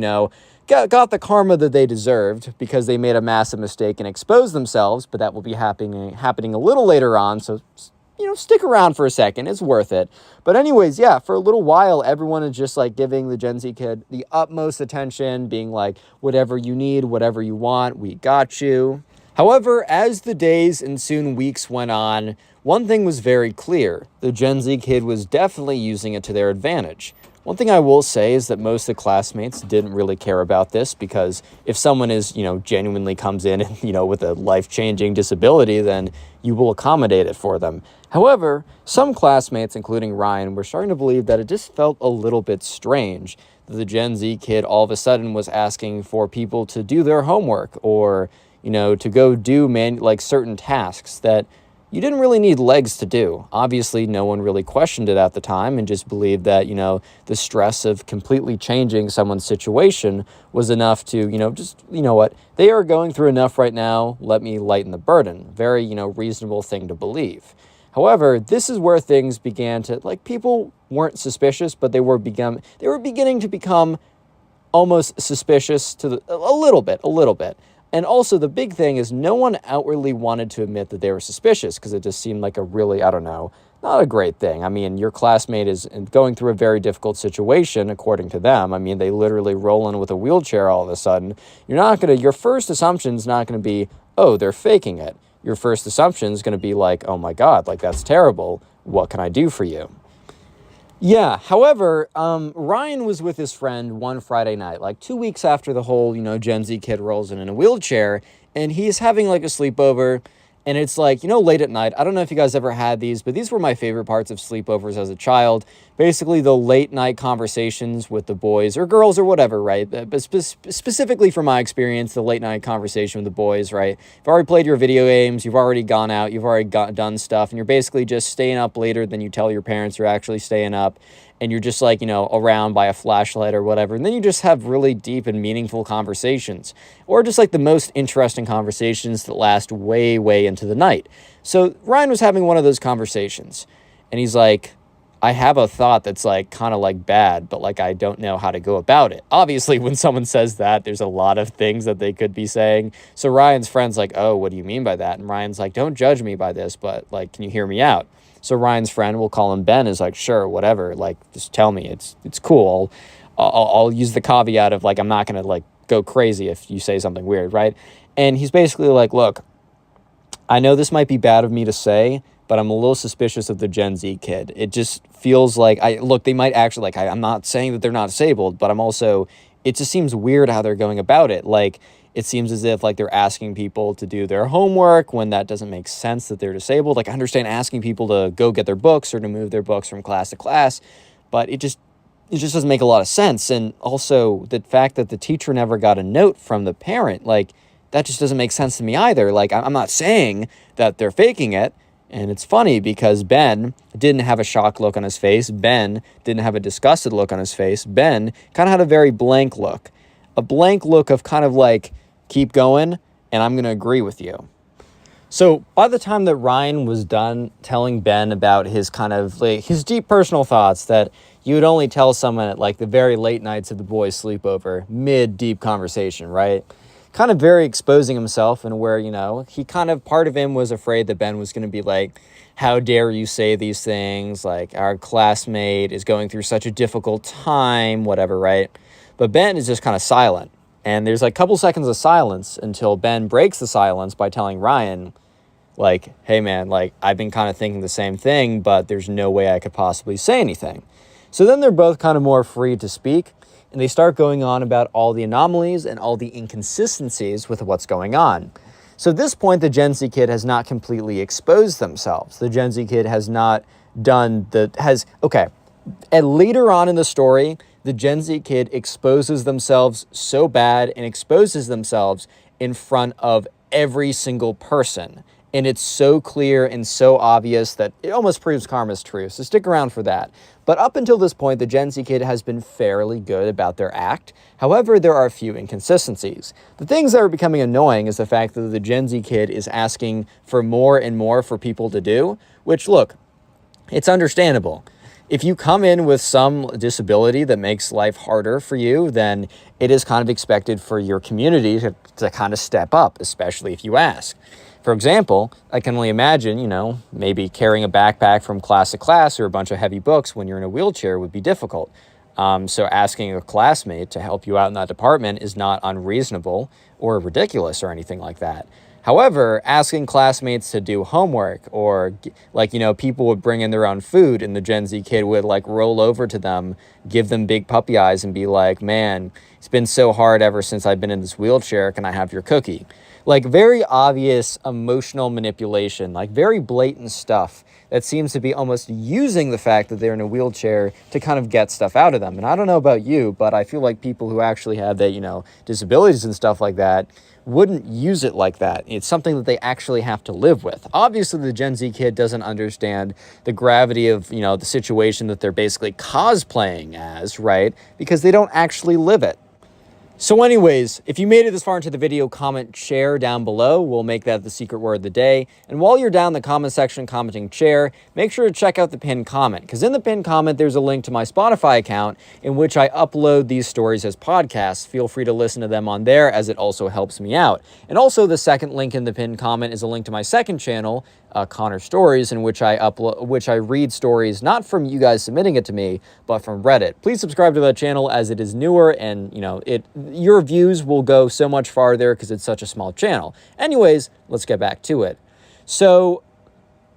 got the karma that they deserved because they made a massive mistake and exposed themselves, but that will be happening a little later on, so stick around for a second. It's worth it. But anyways, yeah, for a little while, everyone is just giving the Gen Z kid the utmost attention, being like, whatever you need, whatever you want, we got you. However, as the days and soon weeks went on, one thing was very clear. The Gen Z kid was definitely using it to their advantage. One thing I will say is that most of the classmates didn't really care about this, because if someone is, genuinely comes in and, with a life-changing disability, then you will accommodate it for them. However, some classmates, including Ryan, were starting to believe that it just felt a little bit strange that the Gen Z kid all of a sudden was asking for people to do their homework or, to go do certain tasks that you didn't really need legs to do. Obviously, no one really questioned it at the time and just believed that, the stress of completely changing someone's situation was enough to, what, they are going through enough right now, let me lighten the burden. Very, reasonable thing to believe. However, this is where things began to, people weren't suspicious, but they were beginning to become almost suspicious a little bit. And also, the big thing is no one outwardly wanted to admit that they were suspicious, because it just seemed like a really, not a great thing. I mean, your classmate is going through a very difficult situation, according to them. I mean, they literally roll in with a wheelchair all of a sudden. Your first assumption is not going to be, oh, they're faking it. Your first assumption is going to be oh my God, that's terrible. What can I do for you? Yeah, however, Ryan was with his friend one Friday night, 2 weeks after the whole, Gen Z kid rolls in a wheelchair, and he's having a sleepover, and it's late at night. I don't know if you guys ever had these, but these were my favorite parts of sleepovers as a child. Basically, the late night conversations with the boys or girls or whatever, right? But specifically from my experience, the late night conversation with the boys, right? You've already played your video games, you've already gone out, you've already done stuff, and you're basically just staying up later than you tell your parents you're actually staying up. And you're just around by a flashlight or whatever. And then you just have really deep and meaningful conversations. Or just the most interesting conversations that last way, way into the night. So Ryan was having one of those conversations. And he's like, I have a thought that's kind of bad, but I don't know how to go about it. Obviously, when someone says that, there's a lot of things that they could be saying. So Ryan's friend's like, oh, what do you mean by that? And Ryan's like, don't judge me by this, but can you hear me out? So Ryan's friend, we'll call him Ben, is like, sure, whatever, just tell me, it's cool. I'll use the caveat of I'm not going to go crazy if you say something weird, right? And he's basically like, look, I know this might be bad of me to say, but I'm a little suspicious of the Gen Z kid. It just feels they might actually, I'm not saying that they're not disabled, but it just seems weird how they're going about it. It seems as if they're asking people to do their homework when that doesn't make sense that they're disabled. I understand asking people to go get their books or to move their books from class to class, but it just doesn't make a lot of sense. And also the fact that the teacher never got a note from the parent, that just doesn't make sense to me either. I'm not saying that they're faking it. And it's funny because Ben didn't have a shocked look on his face. Ben didn't have a disgusted look on his face. Ben kind of had a very blank look. A blank look of kind of keep going, and I'm going to agree with you. So by the time that Ryan was done telling Ben about his kind of his deep personal thoughts that you would only tell someone at the very late nights of the boys' sleepover, mid-deep conversation, right? kind of very exposing himself, and where, he kind of, part of him was afraid that Ben was going to be like, how dare you say these things? Like, our classmate is going through such a difficult time, whatever, right? But Ben is just kind of silent. And there's like a couple seconds of silence until Ben breaks the silence by telling Ryan, like, hey man, like, I've been kind of thinking the same thing, but there's no way I could possibly say anything. So then they're both kind of more free to speak, and they start going on about all the anomalies and all the inconsistencies with what's going on. So at this point, the Gen Z kid has not completely exposed themselves. The Gen Z kid has not done and later on in the story, the Gen Z kid exposes themselves so bad and exposes themselves in front of every single person. And it's so clear and so obvious that it almost proves karma's true. So stick around for that. But up until this point, the Gen Z kid has been fairly good about their act. However, there are a few inconsistencies. The things that are becoming annoying is the fact that the Gen Z kid is asking for more and more for people to do, which, look, it's understandable. If you come in with some disability that makes life harder for you, then it is kind of expected for your community to kind of step up, especially if you ask. For example, I can only imagine, maybe carrying a backpack from class to class or a bunch of heavy books when you're in a wheelchair would be difficult. So asking a classmate to help you out in that department is not unreasonable or ridiculous or anything like that. However, asking classmates to do homework, or people would bring in their own food and the Gen Z kid would roll over to them, give them big puppy eyes and be like, man, it's been so hard ever since I've been in this wheelchair. Can I have your cookie? Very obvious emotional manipulation, very blatant stuff that seems to be almost using the fact that they're in a wheelchair to kind of get stuff out of them. And I don't know about you, but I feel like people who actually have that, disabilities and stuff like that wouldn't use it like that. It's something that they actually have to live with. Obviously, the Gen Z kid doesn't understand the gravity of, the situation that they're basically cosplaying as, right? Because they don't actually live it. So anyways, if you made it this far into the video, comment share down below. We'll make that the secret word of the day. And while you're down in the comment section commenting share, make sure to check out the pinned comment, because in the pinned comment, there's a link to my Spotify account in which I upload these stories as podcasts. Feel free to listen to them on there, as it also helps me out. And also the second link in the pinned comment is a link to my second channel, Connor Stories, in which I read stories not from you guys submitting it to me, but from Reddit. Please subscribe to that channel, as it is newer, and your views will go so much farther because it's such a small channel. Anyways, let's get back to it. So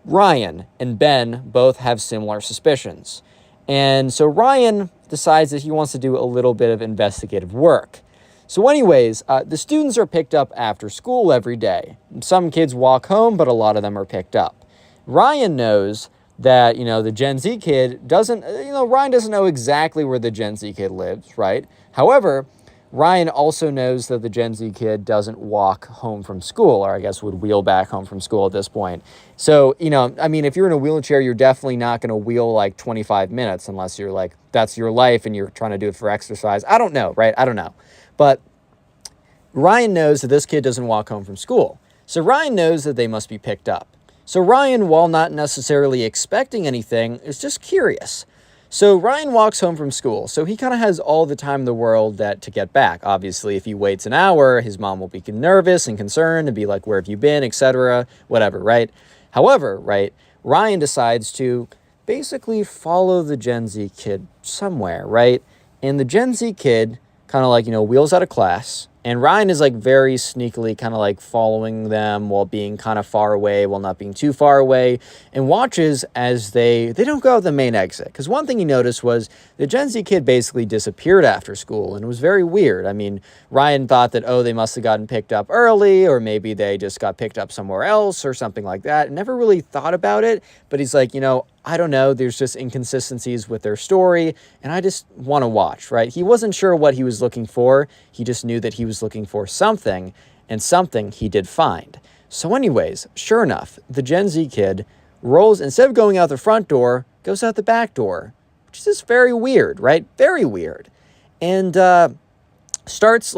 Ryan and Ben both have similar suspicions. And so Ryan decides that he wants to do a little bit of investigative work. So anyways, the students are picked up after school every day. Some kids walk home, but a lot of them are picked up. Ryan knows that, the Gen Z kid doesn't, Ryan doesn't know exactly where the Gen Z kid lives, right? However, Ryan also knows that the Gen Z kid doesn't walk home from school, or I guess would wheel back home from school at this point. So, if you're in a wheelchair, you're definitely not going to wheel 25 minutes unless you're that's your life and you're trying to do it for exercise. I don't know, right? I don't know. But Ryan knows that this kid doesn't walk home from school. So Ryan knows that they must be picked up. So Ryan, while not necessarily expecting anything, is just curious. So Ryan walks home from school. So he kind of has all the time in the world to get back. Obviously, if he waits an hour, his mom will be nervous and concerned and be like, where have you been, etc., whatever, right? However, right, Ryan decides to basically follow the Gen Z kid somewhere, right? And the Gen Z kid kind of wheels out of class, and Ryan is very sneakily kind of following them while being kind of far away, while not being too far away, and watches as they don't go out the main exit. Because one thing he noticed was the Gen Z kid basically disappeared after school, and it was very weird. Ryan thought that, they must have gotten picked up early, or maybe they just got picked up somewhere else or something like that. Never really thought about it, but he's like, I don't know, there's just inconsistencies with their story, and I just want to watch, right? He wasn't sure what he was looking for. He just knew that he was looking for something, and something he did find. So anyways, sure enough, the Gen Z kid rolls, instead of going out the front door, goes out the back door, which is just very weird, right? Very weird. And starts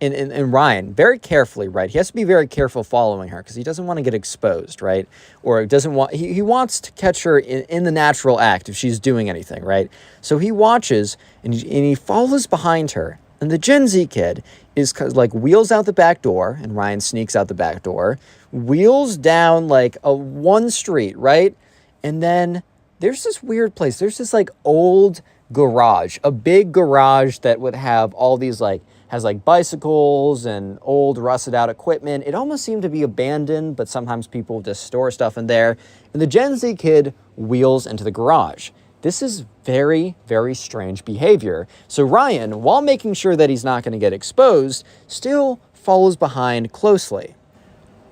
and Ryan, very carefully, right? He has to be very careful following her because he doesn't want to get exposed, right? Or doesn't want, he wants to catch her in the natural act if she's doing anything, right? So he watches and he follows behind her. And the Gen Z kid is like wheels out the back door, and Ryan sneaks out the back door, wheels down like a one street, right? And then there's this weird place. There's this like old garage, a big garage that would have all these like, has like bicycles and old rusted out equipment. It almost seemed to be abandoned, but sometimes people just store stuff in there. And the Gen Z kid wheels into the garage. This is very, very strange behavior. So Ryan, while making sure that he's not going to get exposed, still follows behind closely.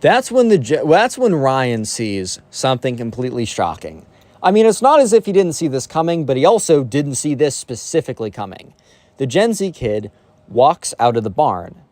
That's when Ryan sees something completely shocking. I mean, it's not as if he didn't see this coming, but he also didn't see this specifically coming. The Gen Z kid walks out of the barn.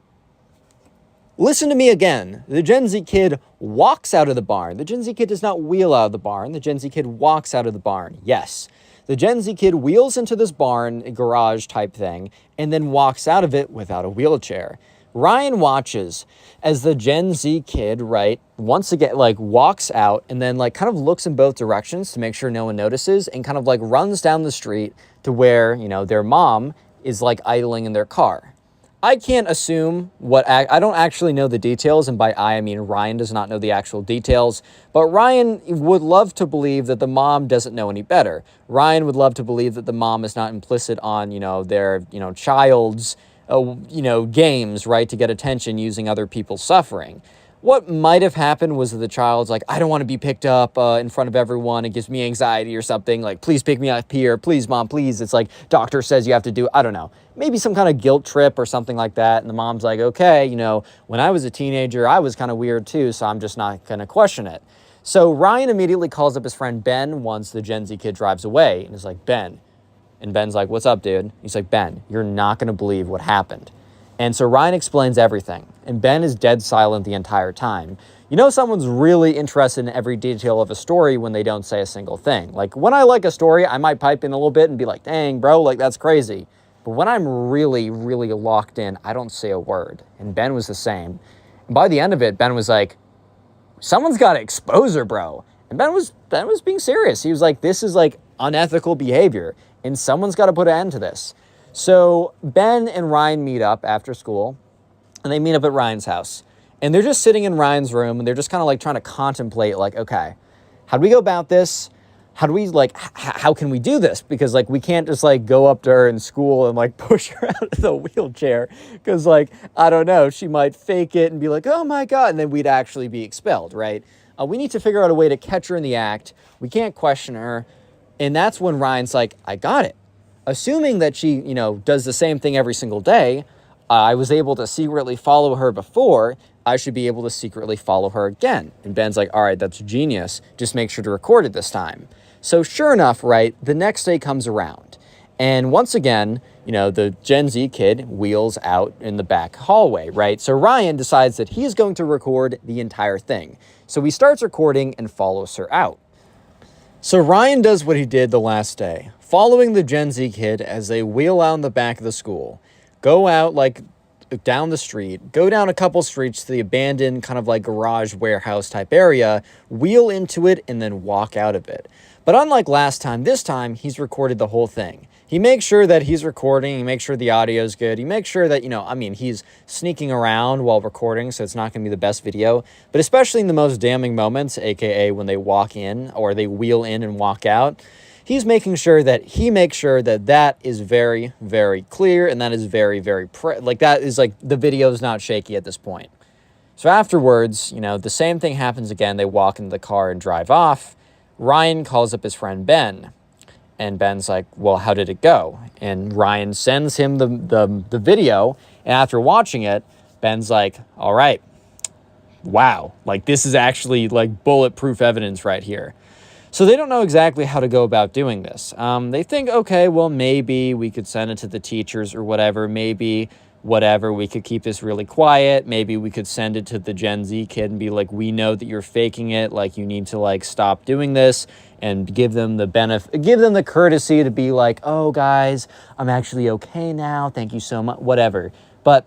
Listen to me again. The Gen Z kid walks out of the barn. The Gen Z kid does not wheel out of the barn. The Gen Z kid walks out of the barn. Yes. The Gen Z kid wheels into this barn, garage type thing, and then walks out of it without a wheelchair. Ryan watches as the Gen Z kid, right, once again, like walks out and then like kind of looks in both directions to make sure no one notices and kind of like runs down the street to where, you know, their mom is like idling in their car. I can't assume I don't actually know the details, and by I mean Ryan does not know the actual details, but Ryan would love to believe that the mom doesn't know any better. Ryan would love to believe that the mom is not implicit on, you know, their, you know, child's, games, right, to get attention using other people's suffering. What might have happened was that the child's like, I don't want to be picked up in front of everyone. It gives me anxiety or something. Like, please pick me up here. Please, mom, please. It's like, doctor says you have to do, I don't know. Maybe some kind of guilt trip or something like that. And the mom's like, okay, you know, when I was a teenager, I was kind of weird too, so I'm just not going to question it. So Ryan immediately calls up his friend Ben once the Gen Z kid drives away and is like, Ben. And Ben's like, what's up, dude? He's like, Ben, you're not going to believe what happened. And so Ryan explains everything, and Ben is dead silent the entire time. You know someone's really interested in every detail of a story when they don't say a single thing. Like, when I like a story, I might pipe in a little bit and be like, dang, bro, like, that's crazy. But when I'm really, really locked in, I don't say a word. And Ben was the same. And by the end of it, Ben was like, someone's got to expose her, bro. And Ben was being serious. He was like, this is, like, unethical behavior, and someone's got to put an end to this. So Ben and Ryan meet up after school, and they meet up at Ryan's house. And they're just sitting in Ryan's room, and they're just kind of like trying to contemplate, like, okay, how do we go about this? How do we, like, how can we do this? Because, like, we can't just, like, go up to her in school and, like, push her out of the wheelchair. Because, like, I don't know, she might fake it and be like, oh, my God, and then we'd actually be expelled, right? We need to figure out a way to catch her in the act. We can't question her. And that's when Ryan's like, I got it. Assuming that she, you know, does the same thing every single day, I was able to secretly follow her before, I should be able to secretly follow her again. And Ben's like, all right, that's genius. Just make sure to record it this time. So sure enough, right, the next day comes around. And once again, you know, the Gen Z kid wheels out in the back hallway, right? So Ryan decides that he is going to record the entire thing. So he starts recording and follows her out. So Ryan does what he did the last day, following the Gen Z kid as they wheel out in the back of the school, go out like down the street, go down a couple streets to the abandoned kind of like garage warehouse type area, wheel into it, and then walk out of it. But unlike last time, this time he's recorded the whole thing. He makes sure that he's recording, he makes sure the audio is good, he makes sure that, you know, I mean, he's sneaking around while recording, so it's not going to be the best video, but especially in the most damning moments, aka when they walk in or they wheel in and walk out, he's making sure that that is very, very clear, and that is very, very, that is like, the video is not shaky at this point. So afterwards, you know, the same thing happens again. They walk into the car and drive off. Ryan calls up his friend Ben, and Ben's like, well, how did it go? And Ryan sends him the video, and after watching it, Ben's like, all right, wow, like, this is actually like bulletproof evidence right here. So they don't know exactly how to go about doing this. They think, okay, well, maybe we could send it to the teachers or whatever. Maybe whatever, we could keep this really quiet. Maybe we could send it to the Gen Z kid and be like, we know that you're faking it. Like, you need to like stop doing this, and give them the benefit, give them the courtesy to be like, oh guys, I'm actually okay now. Thank you so much, whatever. But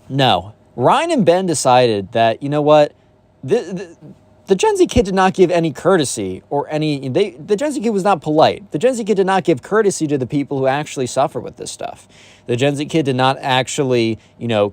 no, Ryan and Ben decided that, you know what, the Gen Z kid did not give any courtesy or the Gen Z kid was not polite. The Gen Z kid did not give courtesy to the people who actually suffer with this stuff. The Gen Z kid did not actually,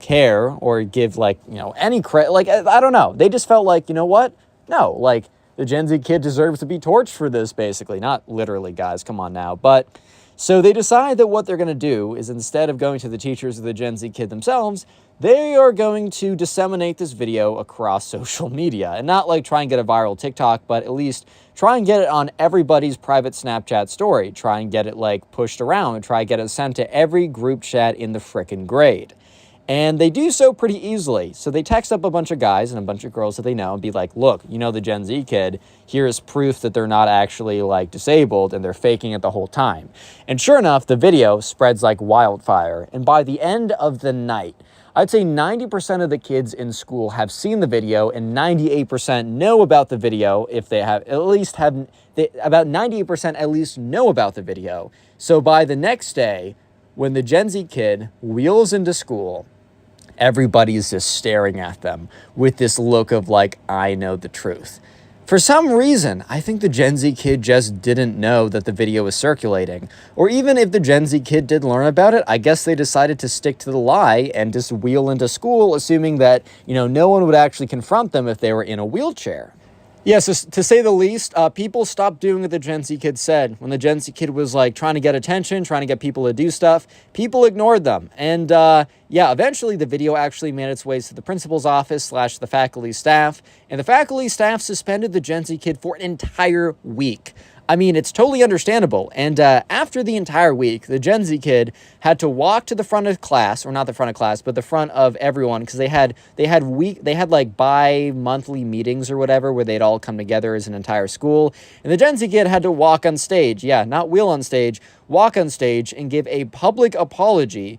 care or give any credit. I don't know. They just felt like, you know what? No, the Gen Z kid deserves to be torched for this, basically. Not literally, guys. Come on now. But so they decide that what they're going to do is, instead of going to the teachers of the Gen Z kid themselves, they are going to disseminate this video across social media. And not try and get a viral TikTok, but at least try and get it on everybody's private Snapchat story. Try and get it pushed around. Try and get it sent to every group chat in the frickin' grade. And they do so pretty easily. So they text up a bunch of guys and a bunch of girls that they know and be like, look, the Gen Z kid, here's proof that they're not actually disabled and they're faking it the whole time. And sure enough, the video spreads like wildfire. And by the end of the night, I'd say 90% of the kids in school have seen the video and 98% know about the video. If they have about 98% at least know about the video. So by the next day, when the Gen Z kid wheels into school, everybody's just staring at them with this look of I know the truth. For some reason, I think the Gen Z kid just didn't know that the video was circulating. Or even if the Gen Z kid did learn about it, I guess they decided to stick to the lie and just wheel into school, assuming that, no one would actually confront them if they were in a wheelchair. Yes, to say the least, people stopped doing what the Gen Z kid said. When the Gen Z kid was trying to get attention, trying to get people to do stuff, people ignored them. And eventually the video actually made its way to the principal's office / the faculty staff. And the faculty staff suspended the Gen Z kid for an entire week. I mean, it's totally understandable. And after the entire week, the Gen Z kid had to walk to the front of class, or not the front of class, but the front of everyone, because they had bi-monthly meetings or whatever where they'd all come together as an entire school. And the Gen Z kid had to walk on stage, not wheel on stage, walk on stage and give a public apology